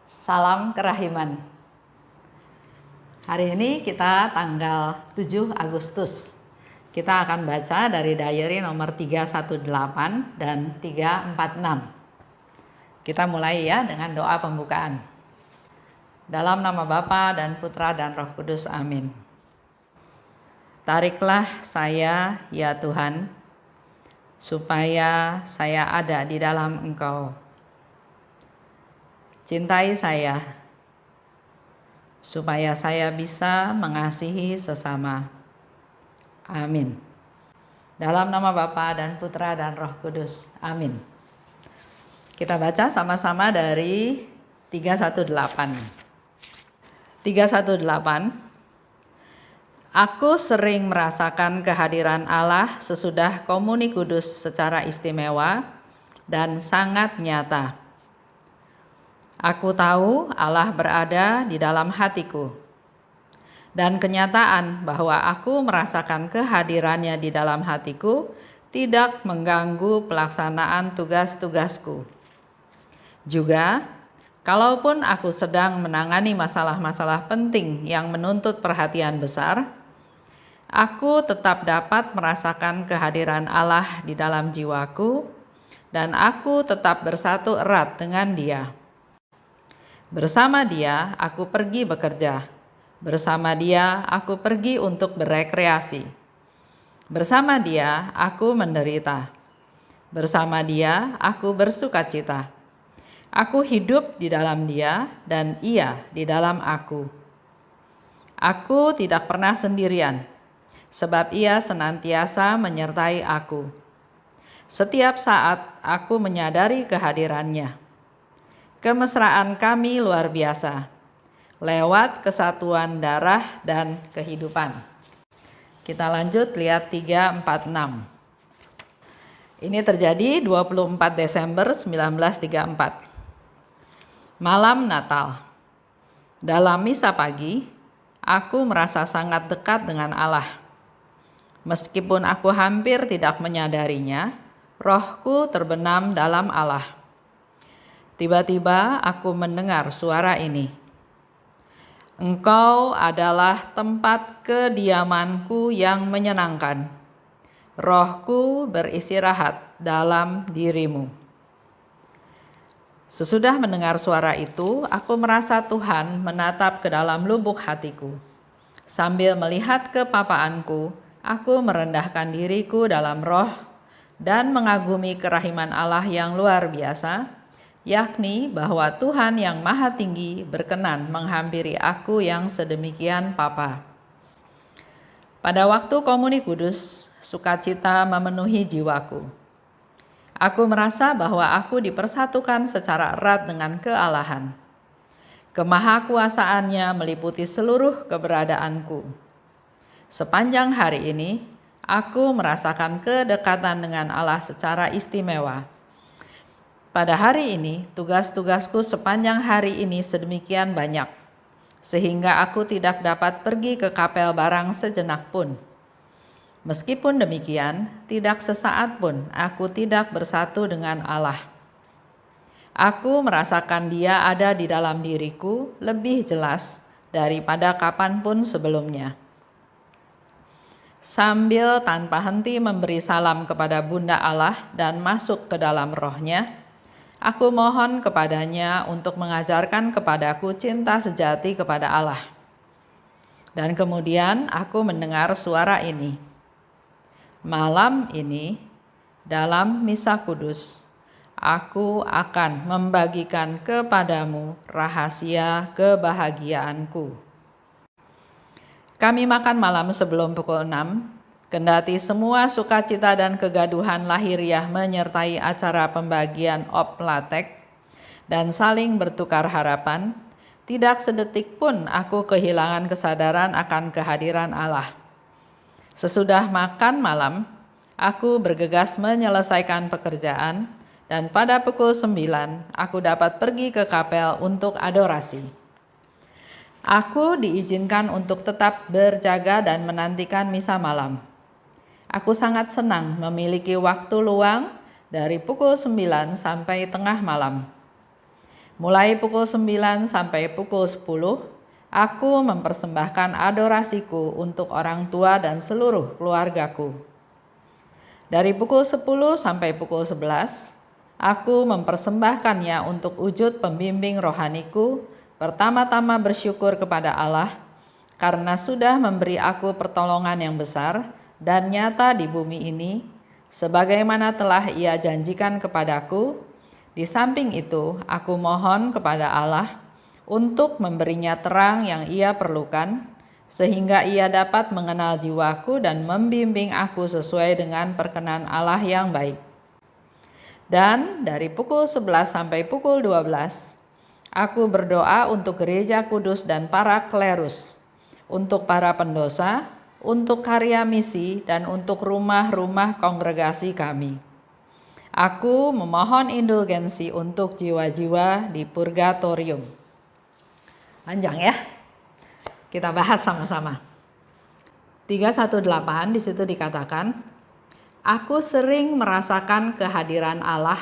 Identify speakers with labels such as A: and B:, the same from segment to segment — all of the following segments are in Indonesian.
A: Salam kerahiman. Hari ini kita tanggal 7 Agustus. Kita akan baca dari diary nomor 318 dan 346. Kita mulai ya dengan doa pembukaan. Dalam nama Bapa dan Putra dan Roh Kudus, amin. Tariklah saya, ya Tuhan, supaya saya ada di dalam Engkau. Cintai saya, supaya saya bisa mengasihi sesama. Amin. Dalam nama Bapa dan Putra dan Roh Kudus. Amin. Kita baca sama-sama dari 318. 318. Aku sering merasakan kehadiran Allah sesudah komuni kudus secara istimewa dan sangat nyata. Aku tahu Allah berada di dalam hatiku, dan kenyataan bahwa aku merasakan kehadirannya di dalam hatiku tidak mengganggu pelaksanaan tugas-tugasku. Juga, kalaupun aku sedang menangani masalah-masalah penting yang menuntut perhatian besar, aku tetap dapat merasakan kehadiran Allah di dalam jiwaku, dan aku tetap bersatu erat dengan Dia. Bersama Dia, aku pergi bekerja. Bersama Dia, aku pergi untuk berekreasi. Bersama Dia, aku menderita. Bersama Dia, aku bersukacita. Aku hidup di dalam Dia, dan Ia di dalam aku. Aku tidak pernah sendirian, sebab Ia senantiasa menyertai aku. Setiap saat, aku menyadari kehadirannya. Kemesraan kami luar biasa, lewat kesatuan darah dan kehidupan. Kita lanjut lihat 346. Ini terjadi 24 Desember 1934. Malam Natal. Dalam misa pagi, aku merasa sangat dekat dengan Allah. Meskipun aku hampir tidak menyadarinya, rohku terbenam dalam Allah. Tiba-tiba aku mendengar suara ini. Engkau adalah tempat kediamanku yang menyenangkan. Rohku beristirahat dalam dirimu. Sesudah mendengar suara itu, aku merasa Tuhan menatap ke dalam lubuk hatiku. Sambil melihat kepapaanku, aku merendahkan diriku dalam roh dan mengagumi kerahiman Allah yang luar biasa, yakni bahwa Tuhan yang Maha Tinggi berkenan menghampiri aku yang sedemikian papa. Pada waktu komuni kudus, sukacita memenuhi jiwaku. Aku merasa bahwa aku dipersatukan secara erat dengan kealahan. Kemahakuasaannya meliputi seluruh keberadaanku. Sepanjang hari ini, aku merasakan kedekatan dengan Allah secara istimewa. Pada hari ini, tugas-tugasku sepanjang hari ini sedemikian banyak, sehingga aku tidak dapat pergi ke kapel barang sejenak pun. Meskipun demikian, tidak sesaat pun aku tidak bersatu dengan Allah. Aku merasakan Dia ada di dalam diriku lebih jelas daripada kapanpun sebelumnya. Sambil tanpa henti memberi salam kepada Bunda Allah dan masuk ke dalam rohnya, aku mohon kepadanya untuk mengajarkan kepadaku cinta sejati kepada Allah. Dan kemudian aku mendengar suara ini. Malam ini, dalam misa kudus, aku akan membagikan kepadamu rahasia kebahagiaanku. Kami makan malam sebelum pukul 6. Kendati semua sukacita dan kegaduhan lahiriah menyertai acara pembagian oplatek dan saling bertukar harapan, tidak sedetik pun aku kehilangan kesadaran akan kehadiran Allah. Sesudah makan malam, aku bergegas menyelesaikan pekerjaan, dan pada pukul 9 aku dapat pergi ke kapel untuk adorasi. Aku diizinkan untuk tetap berjaga dan menantikan misa malam. Aku sangat senang memiliki waktu luang dari pukul 9 sampai tengah malam. Mulai pukul 9 sampai pukul 10, aku mempersembahkan adorasiku untuk orang tua dan seluruh keluargaku. Dari pukul 10 sampai pukul 11, aku mempersembahkannya untuk wujud pembimbing rohaniku, pertama-tama bersyukur kepada Allah karena sudah memberi aku pertolongan yang besar dan nyata di bumi ini, sebagaimana telah Ia janjikan kepadaku. Di samping itu, aku mohon kepada Allah untuk memberinya terang yang Ia perlukan, sehingga Ia dapat mengenal jiwaku dan membimbing aku sesuai dengan perkenan Allah yang baik. Dan dari pukul 11 sampai pukul 12, aku berdoa untuk gereja kudus dan para klerus, untuk para pendosa, untuk karya misi, dan untuk rumah-rumah kongregasi kami. Aku memohon indulgensi untuk jiwa-jiwa di purgatorium. Panjang ya, kita bahas sama-sama. 318 di situ dikatakan, aku sering merasakan kehadiran Allah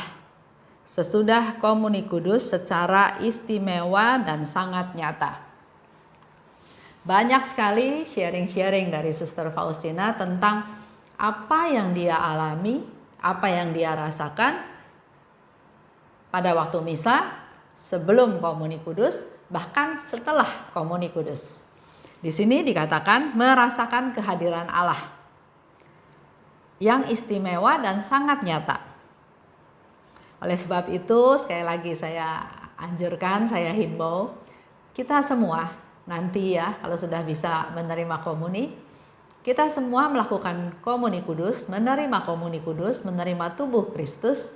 A: sesudah komuni kudus secara istimewa dan sangat nyata. Banyak sekali sharing-sharing dari Suster Faustina tentang apa yang dia alami, apa yang dia rasakan pada waktu misa, sebelum komuni kudus, bahkan setelah komuni kudus. Di sini dikatakan merasakan kehadiran Allah yang istimewa dan sangat nyata. Oleh sebab itu, sekali lagi saya anjurkan, saya himbau, kita semua nanti ya, kalau sudah bisa menerima komuni, kita semua melakukan komuni kudus, menerima komuni kudus, menerima tubuh Kristus,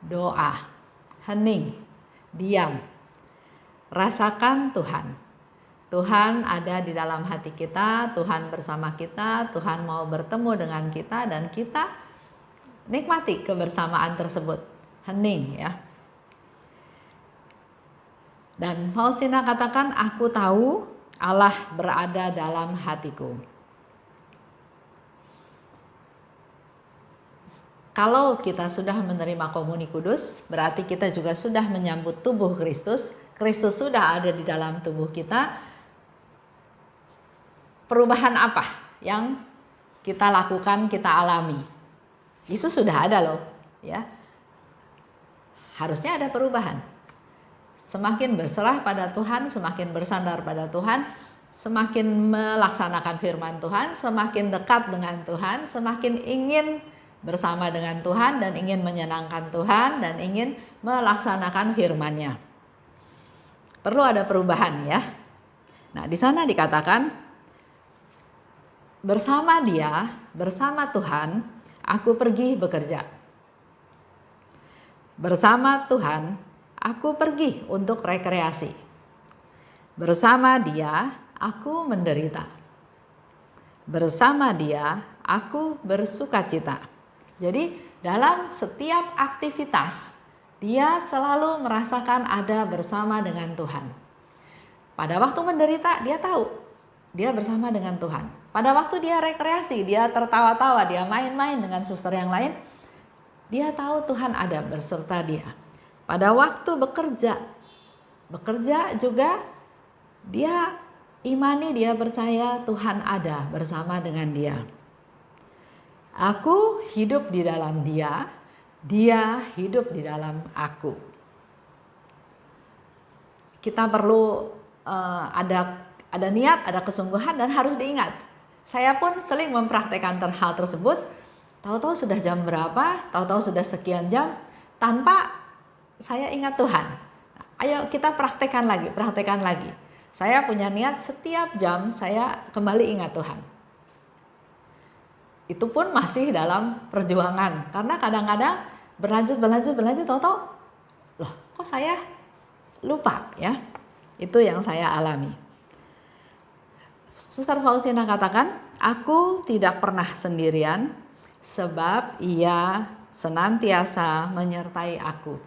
A: doa, hening, diam, rasakan Tuhan. Tuhan ada di dalam hati kita, Tuhan bersama kita, Tuhan mau bertemu dengan kita, dan kita nikmati kebersamaan tersebut. Hening ya. Dan Faustina katakan, aku tahu Allah berada dalam hatiku. Kalau kita sudah menerima komuni kudus, berarti kita juga sudah menyambut tubuh Kristus. Kristus sudah ada di dalam tubuh kita. Perubahan apa yang kita lakukan, kita alami? Yesus sudah ada loh, ya. Harusnya ada perubahan. Semakin berserah pada Tuhan, semakin bersandar pada Tuhan, semakin melaksanakan firman Tuhan, semakin dekat dengan Tuhan, semakin ingin bersama dengan Tuhan dan ingin menyenangkan Tuhan dan ingin melaksanakan firman-Nya. Perlu ada perubahan ya. Nah, di sana dikatakan, bersama Dia, bersama Tuhan, aku pergi bekerja. Bersama Tuhan, aku pergi untuk rekreasi. Bersama Dia, aku menderita. Bersama Dia, aku bersukacita. Jadi dalam setiap aktivitas, dia selalu merasakan ada bersama dengan Tuhan. Pada waktu menderita, dia tahu dia bersama dengan Tuhan. Pada waktu dia rekreasi, dia tertawa-tawa, dia main-main dengan suster yang lain, dia tahu Tuhan ada berserta dia. Pada waktu bekerja juga dia imani, dia percaya Tuhan ada bersama dengan dia. Aku hidup di dalam Dia, Dia hidup di dalam aku. Kita perlu ada niat, ada kesungguhan, dan harus diingat. Saya pun sering mempraktekkan hal tersebut. Tahu-tahu sudah jam berapa, tahu-tahu sudah sekian jam, tanpa saya ingat Tuhan. Ayo kita praktekkan lagi. Saya punya niat setiap jam saya kembali ingat Tuhan. Itu pun masih dalam perjuangan, karena kadang-kadang berlanjut, tahu-tahu, loh kok saya lupa ya. Itu yang saya alami. Suster Faustina katakan, aku tidak pernah sendirian sebab Ia senantiasa menyertai aku.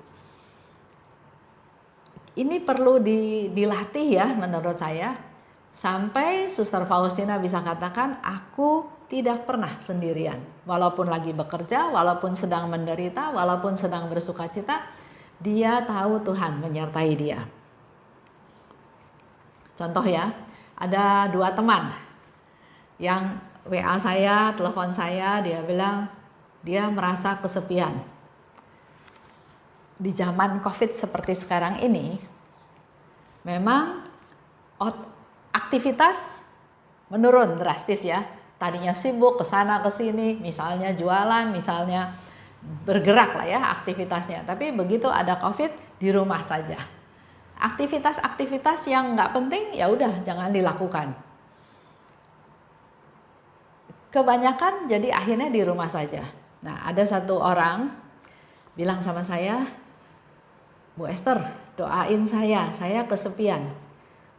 A: Ini perlu dilatih ya menurut saya, sampai Suster Faustina bisa katakan, aku tidak pernah sendirian. Walaupun lagi bekerja, walaupun sedang menderita, walaupun sedang bersukacita, dia tahu Tuhan menyertai dia. Contoh ya, ada 2 teman yang WA saya, telepon saya, dia bilang dia merasa kesepian. Di zaman COVID seperti sekarang ini, memang aktivitas menurun drastis ya. Tadinya sibuk ke sana ke sini, misalnya jualan, misalnya bergerak lah ya aktivitasnya. Tapi begitu ada COVID, di rumah saja. Aktivitas-aktivitas yang nggak penting ya udah jangan dilakukan. Kebanyakan jadi akhirnya di rumah saja. Nah, ada satu orang bilang sama saya, Bu Esther, doain saya kesepian.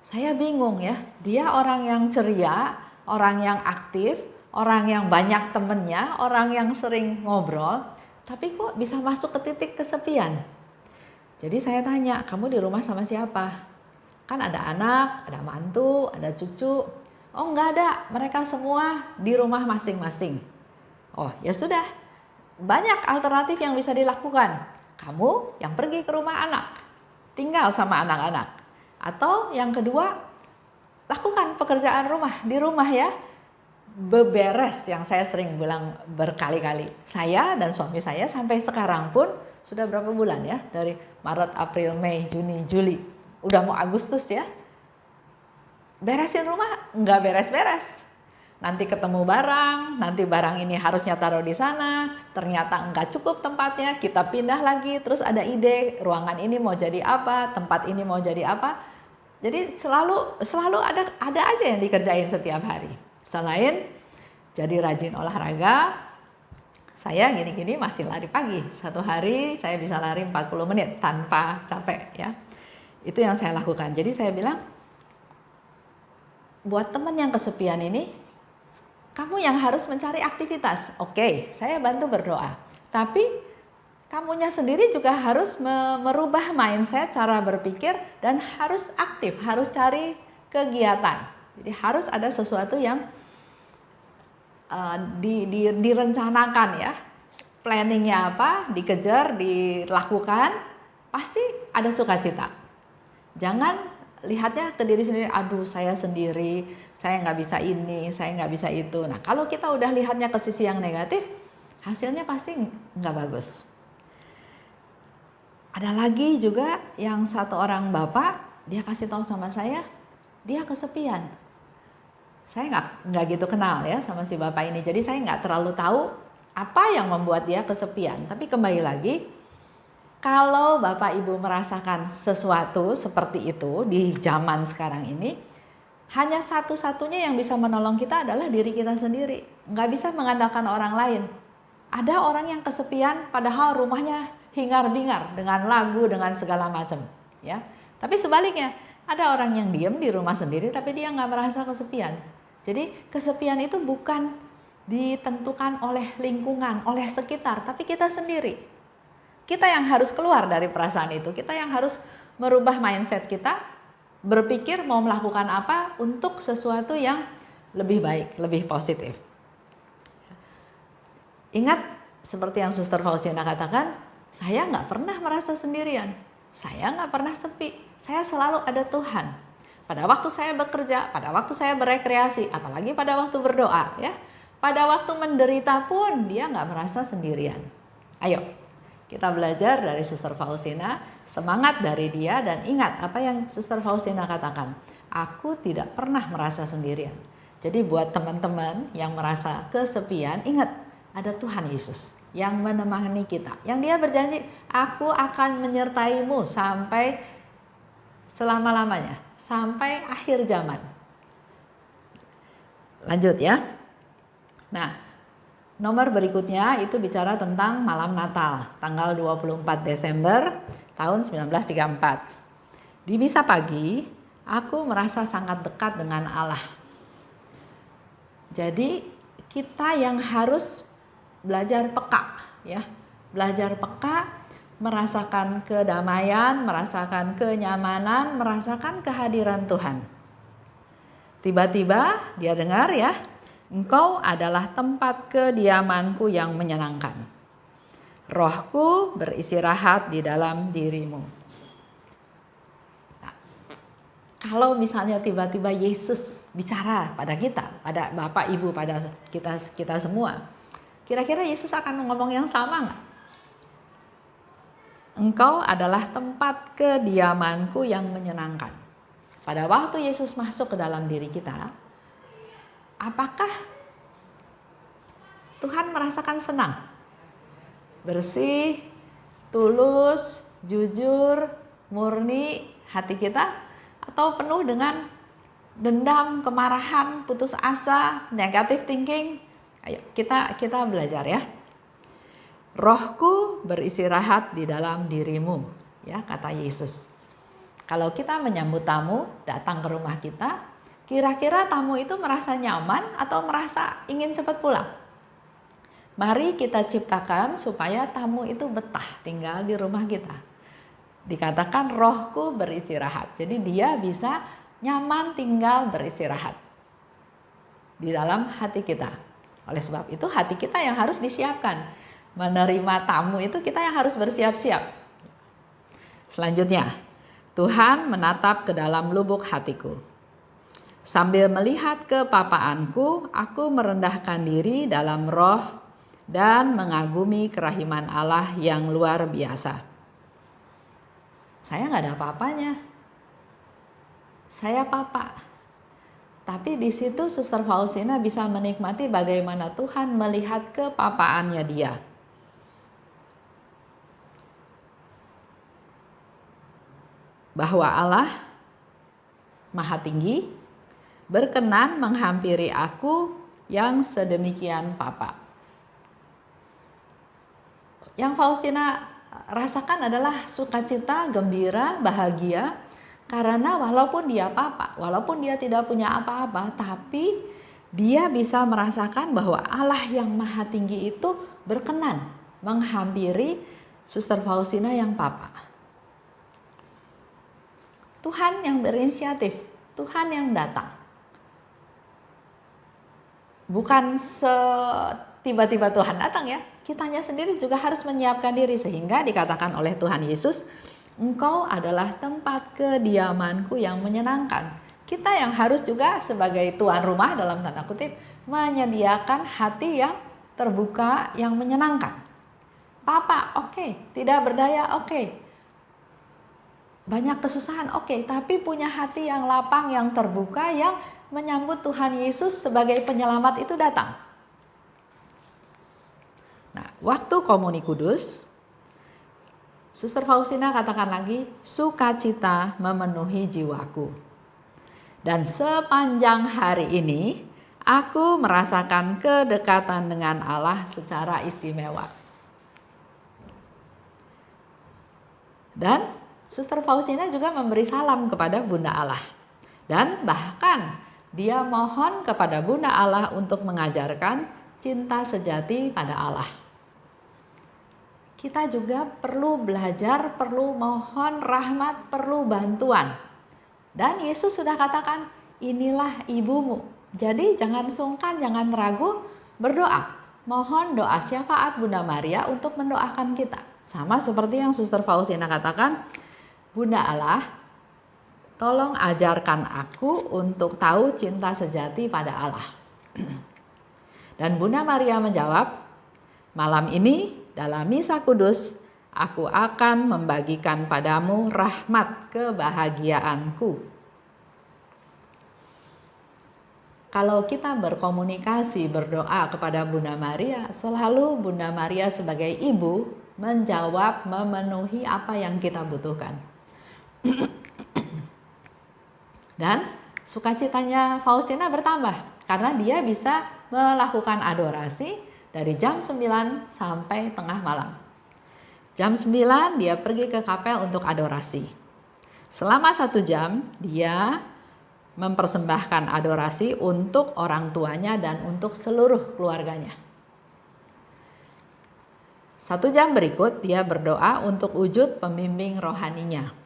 A: Saya bingung ya, dia orang yang ceria, orang yang aktif, orang yang banyak temennya, orang yang sering ngobrol, tapi kok bisa masuk ke titik kesepian? Jadi saya tanya, kamu di rumah sama siapa? Kan ada anak, ada mantu, ada cucu. Oh enggak ada, mereka semua di rumah masing-masing. Oh ya sudah, banyak alternatif yang bisa dilakukan. Kamu yang pergi ke rumah anak, tinggal sama anak-anak. Atau yang kedua, lakukan pekerjaan rumah di rumah ya. Beberes yang saya sering bilang berkali-kali. Saya dan suami saya sampai sekarang pun sudah berapa bulan ya? Dari Maret, April, Mei, Juni, Juli. Udah mau Agustus ya. Beresin rumah nggak beres-beres. Nanti ketemu barang, nanti barang ini harusnya taruh di sana, ternyata nggak cukup tempatnya, kita pindah lagi, terus ada ide ruangan ini mau jadi apa, tempat ini mau jadi apa. Jadi selalu ada aja yang dikerjain setiap hari. Selain jadi rajin olahraga, saya gini-gini masih lari pagi. Satu hari saya bisa lari 40 menit tanpa capek ya. Itu yang saya lakukan. Jadi saya bilang, buat teman yang kesepian ini, kamu yang harus mencari aktivitas. Oke, saya bantu berdoa. Tapi kamunya sendiri juga harus merubah mindset, cara berpikir, dan harus aktif, harus cari kegiatan. Jadi harus ada sesuatu yang direncanakan ya. Planningnya apa, dikejar, dilakukan, pasti ada sukacita. Jangan lihatnya ke diri sendiri, aduh saya sendiri, saya nggak bisa ini, saya nggak bisa itu. Nah kalau kita udah lihatnya ke sisi yang negatif, hasilnya pasti nggak bagus. Ada lagi juga yang satu orang bapak, dia kasih tahu sama saya, dia kesepian. Saya nggak gitu kenal ya sama si bapak ini, jadi saya nggak terlalu tahu apa yang membuat dia kesepian. Tapi kembali lagi, kalau bapak ibu merasakan sesuatu seperti itu di zaman sekarang ini, hanya satu-satunya yang bisa menolong kita adalah diri kita sendiri. Nggak bisa mengandalkan orang lain. Ada orang yang kesepian padahal rumahnya hingar-bingar dengan lagu, dengan segala macam, ya. Tapi sebaliknya, ada orang yang diam di rumah sendiri tapi dia nggak merasa kesepian. Jadi kesepian itu bukan ditentukan oleh lingkungan, oleh sekitar, tapi kita sendiri. Kita yang harus keluar dari perasaan itu, kita yang harus merubah mindset kita, berpikir mau melakukan apa untuk sesuatu yang lebih baik, lebih positif. Ingat seperti yang Suster Faustina katakan, saya nggak pernah merasa sendirian, saya nggak pernah sepi, saya selalu ada Tuhan. Pada waktu saya bekerja, pada waktu saya berekreasi, apalagi pada waktu berdoa, ya, pada waktu menderita pun dia nggak merasa sendirian. Ayo, kita belajar dari Suster Faustina, semangat dari dia, dan ingat apa yang Suster Faustina katakan, aku tidak pernah merasa sendirian. Jadi buat teman-teman yang merasa kesepian, ingat ada Tuhan Yesus yang menemani kita, yang dia berjanji, aku akan menyertaimu sampai selama-lamanya, sampai akhir zaman. Lanjut ya. Nah, nomor berikutnya itu bicara tentang malam Natal, tanggal 24 Desember tahun 1934. Di misa pagi, aku merasa sangat dekat dengan Allah. Jadi kita yang harus belajar peka, ya, belajar peka, merasakan kedamaian, merasakan kenyamanan, merasakan kehadiran Tuhan. Tiba-tiba dia dengar ya, engkau adalah tempat kediamanku yang menyenangkan. Rohku beristirahat di dalam dirimu. Nah, kalau misalnya tiba-tiba Yesus bicara pada kita, pada Bapak Ibu, pada kita semua, kira-kira Yesus akan ngomong yang sama nggak? Engkau adalah tempat kediamanku yang menyenangkan. Pada waktu Yesus masuk ke dalam diri kita, apakah Tuhan merasakan senang? Bersih, tulus, jujur, murni hati kita, atau penuh dengan dendam, kemarahan, putus asa, negative thinking? Ayo kita belajar ya. Rohku beristirahat di dalam dirimu, ya kata Yesus. Kalau kita menyambut tamu datang ke rumah kita, kira-kira tamu itu merasa nyaman atau merasa ingin cepat pulang? Mari kita ciptakan supaya tamu itu betah tinggal di rumah kita. Dikatakan rohku beristirahat. Jadi dia bisa nyaman tinggal beristirahat di dalam hati kita. Oleh sebab itu hati kita yang harus disiapkan. Menerima tamu itu kita yang harus bersiap-siap. Selanjutnya, Tuhan menatap ke dalam lubuk hatiku. Sambil melihat kepapaanku, aku merendahkan diri dalam roh dan mengagumi kerahiman Allah yang luar biasa. Saya nggak ada apa-apanya. Saya papa. Tapi di situ Suster Faustina bisa menikmati bagaimana Tuhan melihat kepapaannya dia. Bahwa Allah Maha Tinggi berkenan menghampiri aku yang sedemikian papa. Yang Faustina rasakan adalah sukacita, gembira, bahagia, karena walaupun dia papa, walaupun dia tidak punya apa-apa, tapi dia bisa merasakan bahwa Allah yang Maha Tinggi itu berkenan menghampiri Suster Faustina yang papa. Tuhan yang berinisiatif, Tuhan yang datang. Bukan tiba-tiba Tuhan datang ya, kitanya sendiri juga harus menyiapkan diri, sehingga dikatakan oleh Tuhan Yesus, engkau adalah tempat kediamanku yang menyenangkan. Kita yang harus juga sebagai tuan rumah dalam tanda kutip menyediakan hati yang terbuka, yang menyenangkan. Papa, oke. Tidak berdaya, oke. Banyak kesusahan, oke. Tapi punya hati yang lapang, yang terbuka, yang menyambut Tuhan Yesus sebagai penyelamat itu datang. Nah, waktu komuni kudus, Suster Faustina katakan lagi, sukacita memenuhi jiwaku. Dan sepanjang hari ini, aku merasakan kedekatan dengan Allah secara istimewa. Dan Suster Faustina juga memberi salam kepada Bunda Allah. Dan bahkan dia mohon kepada Bunda Allah untuk mengajarkan cinta sejati pada Allah. Kita juga perlu belajar, perlu mohon rahmat, perlu bantuan. Dan Yesus sudah katakan, inilah ibumu. Jadi jangan sungkan, jangan ragu, berdoa. Mohon doa syafaat Bunda Maria untuk mendoakan kita. Sama seperti yang Suster Faustina katakan, Bunda Allah, tolong ajarkan aku untuk tahu cinta sejati pada Allah. Dan Bunda Maria menjawab, malam ini dalam misa kudus, aku akan membagikan padamu rahmat kebahagiaanku. Kalau kita berkomunikasi, berdoa kepada Bunda Maria, selalu Bunda Maria sebagai ibu menjawab, memenuhi apa yang kita butuhkan. Dan sukacitanya Faustina bertambah karena dia bisa melakukan adorasi dari jam 9 sampai tengah malam. Jam 9 dia pergi ke kapel untuk adorasi. Selama 1 jam dia mempersembahkan adorasi untuk orang tuanya dan untuk seluruh keluarganya. 1 jam berikut dia berdoa untuk wujud pembimbing rohaninya.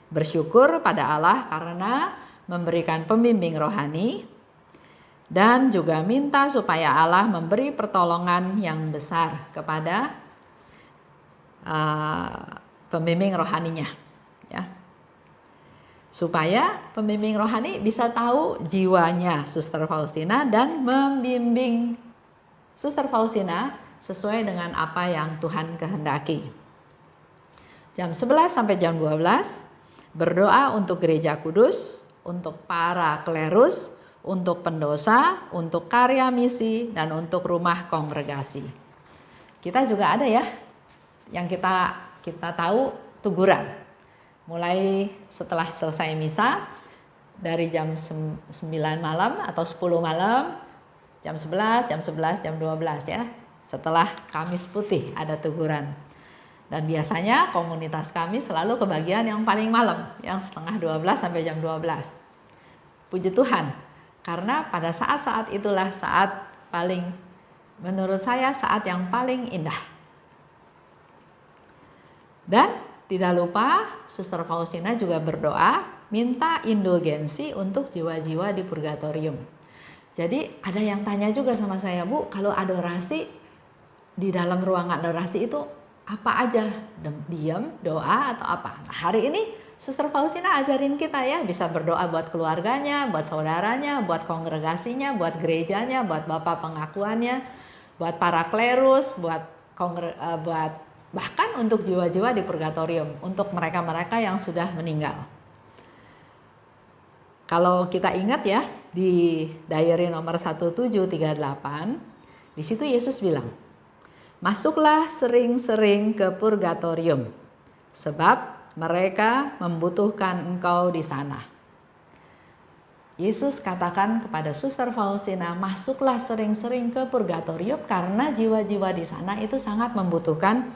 A: Bersyukur pada Allah karena memberikan pembimbing rohani, dan juga minta supaya Allah memberi pertolongan yang besar kepada pembimbing rohaninya, ya. Supaya pembimbing rohani bisa tahu jiwanya Suster Faustina dan membimbing Suster Faustina sesuai dengan apa yang Tuhan kehendaki. Jam 11 sampai jam 12 berdoa untuk gereja kudus, untuk para klerus, untuk pendosa, untuk karya misi, dan untuk rumah kongregasi. Kita juga ada ya, yang kita tahu teguran. Mulai setelah selesai misa, dari jam 9 malam atau 10 malam, jam 11, jam 11, jam 12 ya. Setelah Kamis Putih ada teguran. Dan biasanya komunitas kami selalu kebagian yang paling malam, yang setengah 12 sampai jam 12. Puji Tuhan, karena pada saat-saat itulah saat paling, menurut saya saat yang paling indah. Dan tidak lupa Suster Faustina juga berdoa minta indulgensi untuk jiwa-jiwa di purgatorium. Jadi ada yang tanya juga sama saya, Bu, kalau adorasi di dalam ruangan adorasi itu apa aja? Diam, doa atau apa? Nah, hari ini Suster Faustina ajarin kita ya, bisa berdoa buat keluarganya, buat saudaranya, buat kongregasinya, buat gerejanya, buat bapak pengakuannya, buat para klerus, buat bahkan untuk jiwa-jiwa di purgatorium, untuk mereka-mereka yang sudah meninggal. Kalau kita ingat ya, di diary nomor 1738, di situ Yesus bilang, masuklah sering-sering ke purgatorium, sebab mereka membutuhkan engkau di sana. Yesus katakan kepada Suster Faustina, masuklah sering-sering ke purgatorium karena jiwa-jiwa di sana itu sangat membutuhkan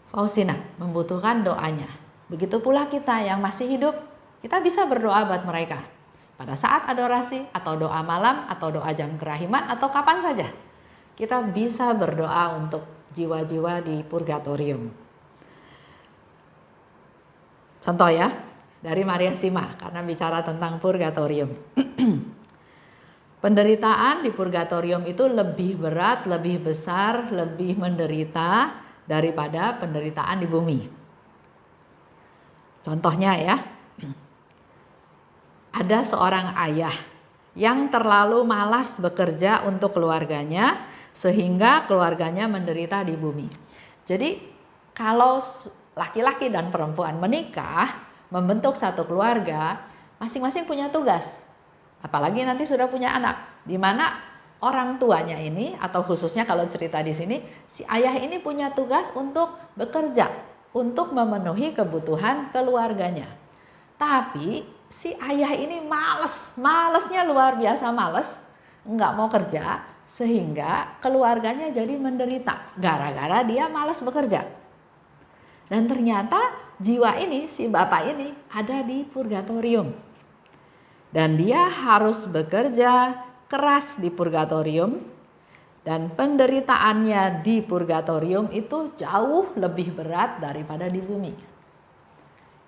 A: Faustina, membutuhkan doanya. Begitu pula kita yang masih hidup, kita bisa berdoa buat mereka. Pada saat adorasi, atau doa malam, atau doa jam kerahiman, atau kapan saja. Kita bisa berdoa untuk jiwa-jiwa di purgatorium. Contoh ya, dari Maria Sima, karena bicara tentang purgatorium. Penderitaan di purgatorium itu lebih berat, lebih besar, lebih menderita daripada penderitaan di bumi. Contohnya ya, ada seorang ayah yang terlalu malas bekerja untuk keluarganya, sehingga keluarganya menderita di bumi. Jadi kalau laki-laki dan perempuan menikah, membentuk satu keluarga, masing-masing punya tugas. Apalagi nanti sudah punya anak, di mana orang tuanya ini, atau khususnya kalau cerita di sini, si ayah ini punya tugas untuk bekerja, untuk memenuhi kebutuhan keluarganya. Tapi si ayah ini malesnya luar biasa males, nggak mau kerja, sehingga keluarganya jadi menderita gara-gara dia malas bekerja. Dan ternyata jiwa ini, si bapak ini ada di purgatorium. Dan dia harus bekerja keras di purgatorium, dan penderitaannya di purgatorium itu jauh lebih berat daripada di bumi.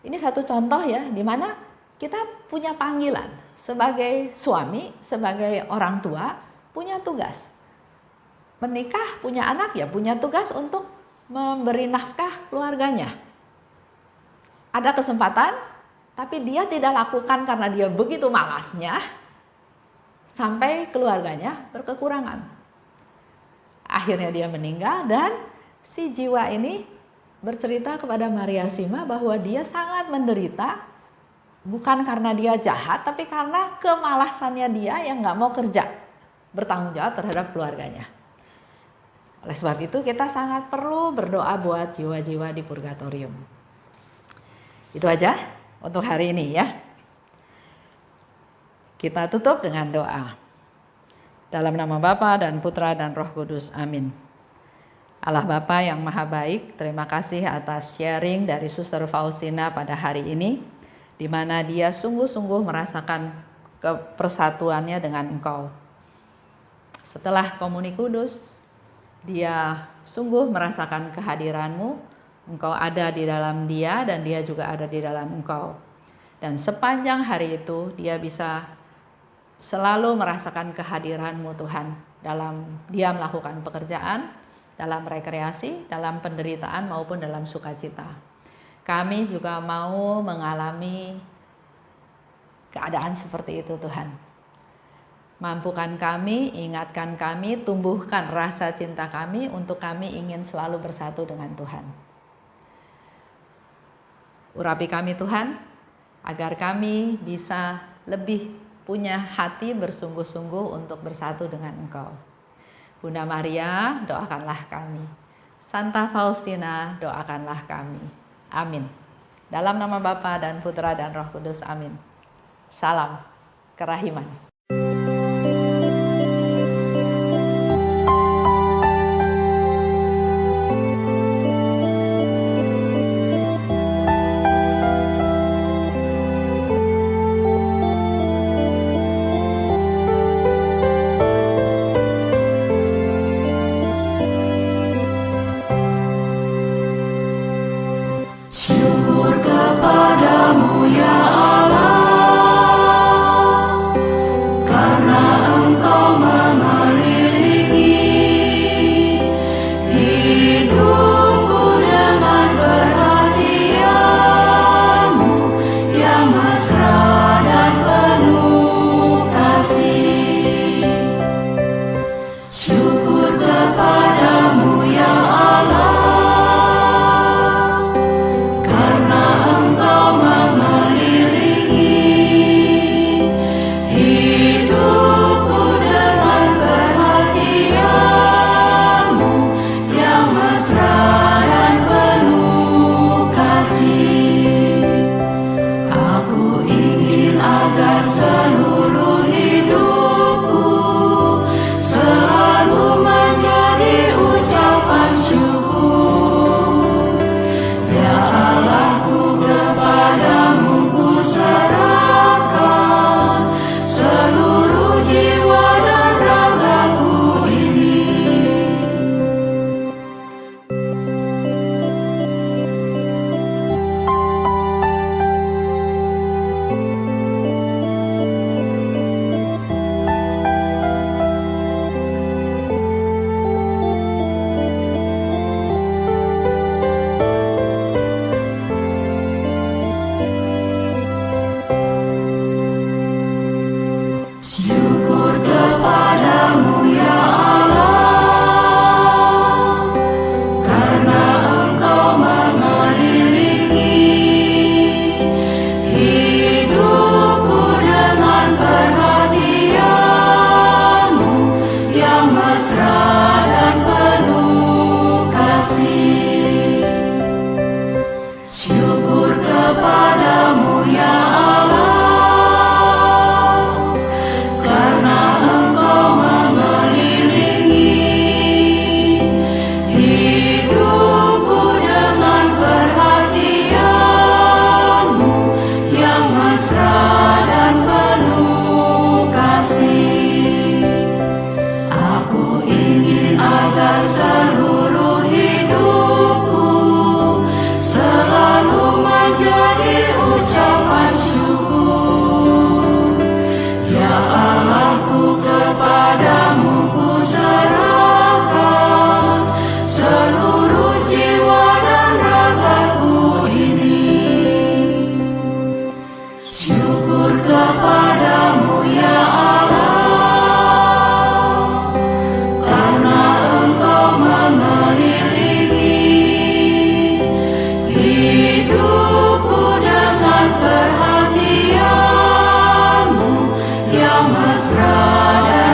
A: Ini satu contoh ya, di mana kita punya panggilan sebagai suami, sebagai orang tua, punya tugas. Menikah, punya anak ya punya tugas untuk memberi nafkah keluarganya. Ada kesempatan, tapi dia tidak lakukan karena dia begitu malasnya, sampai keluarganya berkekurangan. Akhirnya dia meninggal, dan si jiwa ini bercerita kepada Maria Sima bahwa dia sangat menderita, bukan karena dia jahat, tapi karena kemalasannya dia yang gak mau kerja, bertanggung jawab terhadap keluarganya. Oleh sebab itu kita sangat perlu berdoa buat jiwa-jiwa di purgatorium. Itu aja untuk hari ini ya. Kita tutup dengan doa. Dalam nama Bapa dan Putra dan Roh Kudus, amin. Allah Bapa yang Maha Baik, terima kasih atas sharing dari Suster Faustina pada hari ini, di mana dia sungguh-sungguh merasakan persatuannya dengan Engkau. Setelah komuni kudus, dia sungguh merasakan kehadiran-Mu, Engkau ada di dalam dia dan dia juga ada di dalam Engkau. Dan sepanjang hari itu dia bisa selalu merasakan kehadiran-Mu Tuhan, dalam dia melakukan pekerjaan, dalam rekreasi, dalam penderitaan maupun dalam sukacita. Kami juga mau mengalami keadaan seperti itu Tuhan. Mampukan kami, ingatkan kami, tumbuhkan rasa cinta kami untuk kami ingin selalu bersatu dengan Tuhan. Urapi kami Tuhan, agar kami bisa lebih punya hati bersungguh-sungguh untuk bersatu dengan Engkau. Bunda Maria, doakanlah kami. Santa Faustina, doakanlah kami. Amin. Dalam nama Bapa dan Putra dan Roh Kudus, amin. Salam kerahiman.
B: Syukur kepadamu ya Allah, karena Engkau mengelilingi hidupku dengan perhatian-Mu yang mesra dan penuh kasih. Syukur kepadamu ya Allah, agar seluruh hidupku selalu menjadi ucapan syukur. Ya Allahku, kepadamu ku serahkan seluruh jiwa dan ragaku ini. Syukur kepadamu ya Allah, karena Engkau mengelilingi hidupku dengan perhatian-Mu yang mesra dan penuh kasih. Syukur kepadamu ya Allah, agar seluruh hidupku selalu menjadi ucapan syukur. Ya Allahku, kepadamu ku serahkan seluruh jiwa dan ragaku ini. Syukur kepadamu ya Allah, hidupku dengan perhatian-Mu yang mesra dan